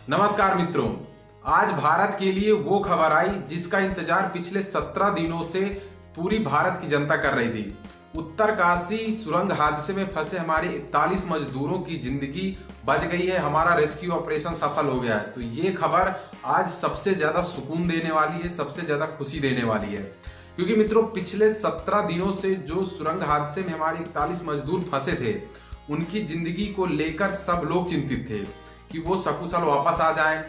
नमस्कार मित्रों, आज भारत के लिए वो खबर आई जिसका इंतजार पिछले 17 दिनों से पूरी भारत की जनता कर रही थी। उत्तरकाशी सुरंग हादसे में फंसे हमारे 41 मजदूरों की जिंदगी बच गई है। हमारा रेस्क्यू ऑपरेशन सफल हो गया है। तो ये खबर आज सबसे ज्यादा सुकून देने वाली है, सबसे ज्यादा खुशी देने वाली है, क्योंकि मित्रों पिछले 17 दिनों से जो सुरंग हादसे में हमारे 41 मजदूर फंसे थे, उनकी जिंदगी को लेकर सब लोग चिंतित थे कि वो सकुशल वापस आ जाएं।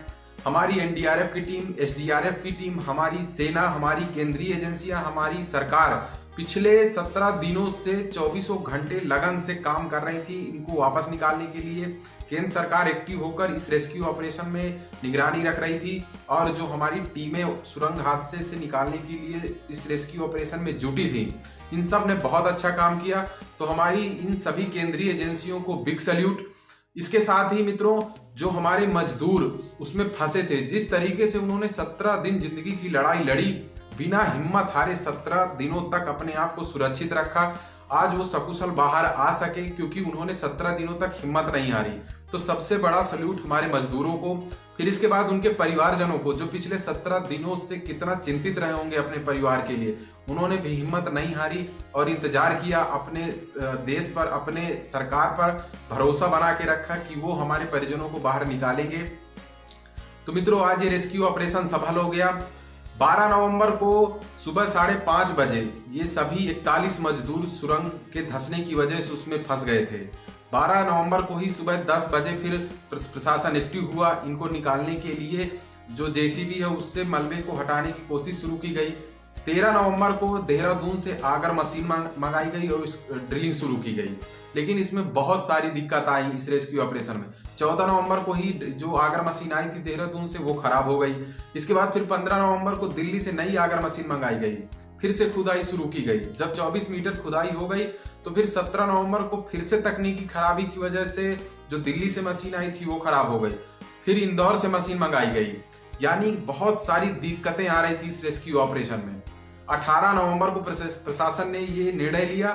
हमारी एनडीआरएफ की टीम, एसडीआरएफ की टीम, हमारी सेना, हमारी केंद्रीय एजेंसियां, हमारी सरकार पिछले 17 दिनों से 24 घंटे लगन से काम कर रही थी इनको वापस निकालने के लिए। केंद्र सरकार एक्टिव होकर इस रेस्क्यू ऑपरेशन में निगरानी रख रही थी और जो हमारी टीमें सुरंग हादसे से निकालने के लिए इस रेस्क्यू ऑपरेशन में जुटी थी, इन सब ने बहुत अच्छा काम किया। तो हमारी इन सभी केंद्रीय एजेंसियों को बिग सैल्यूट। इसके साथ ही मित्रों, जो हमारे मजदूर उसमें फंसे थे, जिस तरीके से उन्होंने 17 दिन जिंदगी की लड़ाई लड़ी, बिना हिम्मत हारे 17 दिनों तक अपने आप को सुरक्षित रखा, आज वो सकुशल बाहर आ सके क्योंकि उन्होंने 17 दिनों तक हिम्मत नहीं हारी। तो सबसे बड़ा सल्यूट हमारे मजदूरों को। फिर इसके बाद उनके परिवारजनों को, जो पिछले 17 दिनों से कितना चिंतित रहे होंगे अपने परिवार के लिए, उन्होंने भी हिम्मत नहीं हारी और इंतजार किया, अपने देश पर, अपने सरकार पर भरोसा बना के रखा कि वो हमारे परिजनों को बाहर निकालेंगे। तो मित्रों आज ये रेस्क्यू ऑपरेशन सफल हो गया। 12 नवंबर को सुबह 5:30 बजे ये सभी 41 मजदूर सुरंग के धंसने की वजह से उसमें फंस गए थे। 12 नवंबर को ही सुबह 10 बजे फिर प्रशासन एक्टिव हुआ। इनको निकालने के लिए जो जेसीबी है उससे मलबे को हटाने की कोशिश शुरू की गई। 13 नवंबर को देहरादून से आगर मशीन मंगाई गई और ड्रिलिंग शुरू की गई, लेकिन इसमें बहुत सारी दिक्कत आई इस रेस्क्यू ऑपरेशन में। 14 नवंबर को ही जो आगर मशीन आई थी देहरादून से, वो खराब हो गई। इसके बाद फिर 15 नवंबर को दिल्ली से नई आगर मशीन मंगाई गई, फिर से खुदाई शुरू की गई। जब 24 मीटर खुदाई हो गई तो फिर 17 नवंबर को फिर से तकनीकी खराबी की वजह से जो दिल्ली से मशीन आई थी वो खराब हो गई। फिर इंदौर से मशीन मंगाई गई, यानी बहुत सारी दिक्कतें आ रही थी इस रेस्क्यू ऑपरेशन में। 18 नवंबर को प्रशासन ने ये निर्णय लिया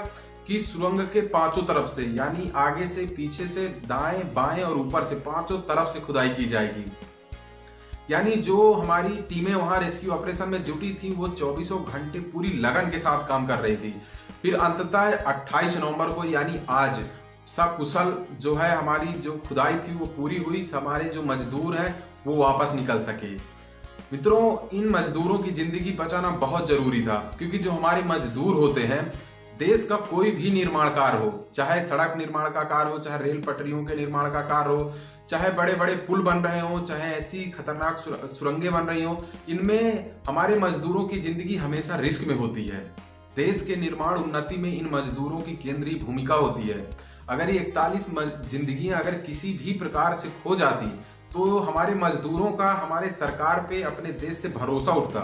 कि सुरंग के पांचों तरफ से, यानी आगे से, पीछे से, दाएं बाएं और ऊपर से, पांचों तरफ से खुदाई की जाएगी। यानी जो हमारी टीमें वहां रेस्क्यू ऑपरेशन में जुटी थी वो 24 घंटे पूरी लगन के साथ काम कर रही थी। फिर अंततः 28 नवंबर को, यानी आज, सकुशल जो है हमारी जो खुदाई थी वो पूरी हुई। हमारे जो मजदूर हैं वो वापस निकल सके। मित्रों इन मजदूरों की जिंदगी बचाना बहुत जरूरी था, क्योंकि जो हमारे मजदूर होते हैं, देश का कोई भी निर्माण कार्य हो, चाहे सड़क निर्माण का कार्य हो, चाहे रेल पटरियों के निर्माण का कार्य हो, चाहे बड़े बड़े पुल बन रहे हो, चाहे ऐसी खतरनाक सुरंगें बन रही हो, इनमें हमारे मजदूरों की जिंदगी हमेशा रिस्क में होती है। देश के निर्माण उन्नति में इन मजदूरों की केंद्रीय भूमिका होती है। अगर ये 41 जिंदगियां अगर किसी भी प्रकार से खो जाती तो हमारे मजदूरों का हमारे सरकार पे, अपने देश से भरोसा उठता,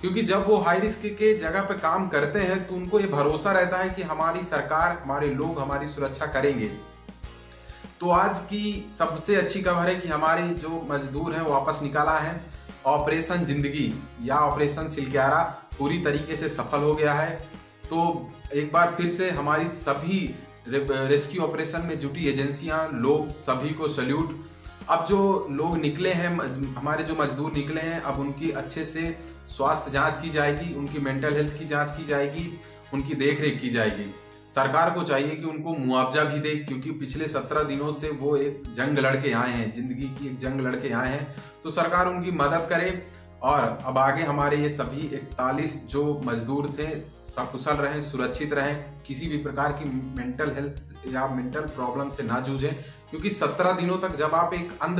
क्योंकि जब वो हाई रिस्क के जगह पे काम करते हैं तो उनको ये भरोसा रहता है कि हमारी सरकार, हमारे लोग हमारी सुरक्षा करेंगे। तो आज की सबसे अच्छी खबर है कि हमारे जो मजदूर हैं वापस निकाला है। ऑपरेशन जिंदगी या ऑपरेशन सिलक्यारा पूरी तरीके से सफल हो गया है। तो एक बार फिर से हमारी सभी रेस्क्यू ऑपरेशन में जुटी एजेंसियां, लोग, सभी को सैल्यूट। अब जो लोग निकले हैं, हमारे जो मजदूर निकले हैं, अब उनकी अच्छे से स्वास्थ्य जांच की जाएगी, उनकी मेंटल हेल्थ की जांच की जाएगी, उनकी देखरेख की जाएगी। सरकार को चाहिए कि उनको मुआवजा भी दे, क्योंकि पिछले 17 दिनों से वो एक जंग लड़के आए हैं, जिंदगी की एक जंग लड़के आए हैं। तो सरकार उनकी मदद करे और अब आगे हमारे ये सभी 41 जो मजदूर थे सकुशल रहें, सुरक्षित रहें, किसी भी प्रकार की मेंटल हेल्थ या मेंटल प्रॉब्लम से ना जूझें। क्योंकि 17 दिनों तक जब आप एक अंध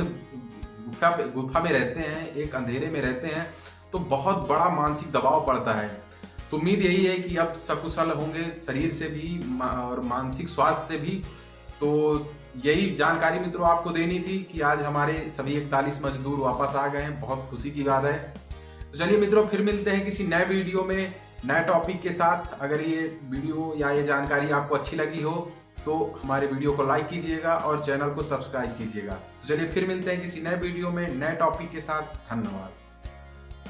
गुफा में रहते हैं, एक अंधेरे में रहते हैं, तो बहुत बड़ा मानसिक दबाव पड़ता है। तो उम्मीद यही है कि अब सकुशल होंगे, शरीर से भी और मानसिक स्वास्थ्य से भी। तो यही जानकारी मित्रों आपको देनी थी कि आज हमारे सभी 41 मजदूर वापस आ गए हैं। बहुत खुशी की बात है। तो चलिए मित्रों, फिर मिलते हैं किसी नए वीडियो में, नए टॉपिक के साथ। अगर ये वीडियो या ये जानकारी आपको अच्छी लगी हो तो हमारे वीडियो को लाइक कीजिएगा और चैनल को सब्सक्राइब कीजिएगा। तो चलिए फिर मिलते हैं किसी नए वीडियो में, नए टॉपिक के साथ। धन्यवाद।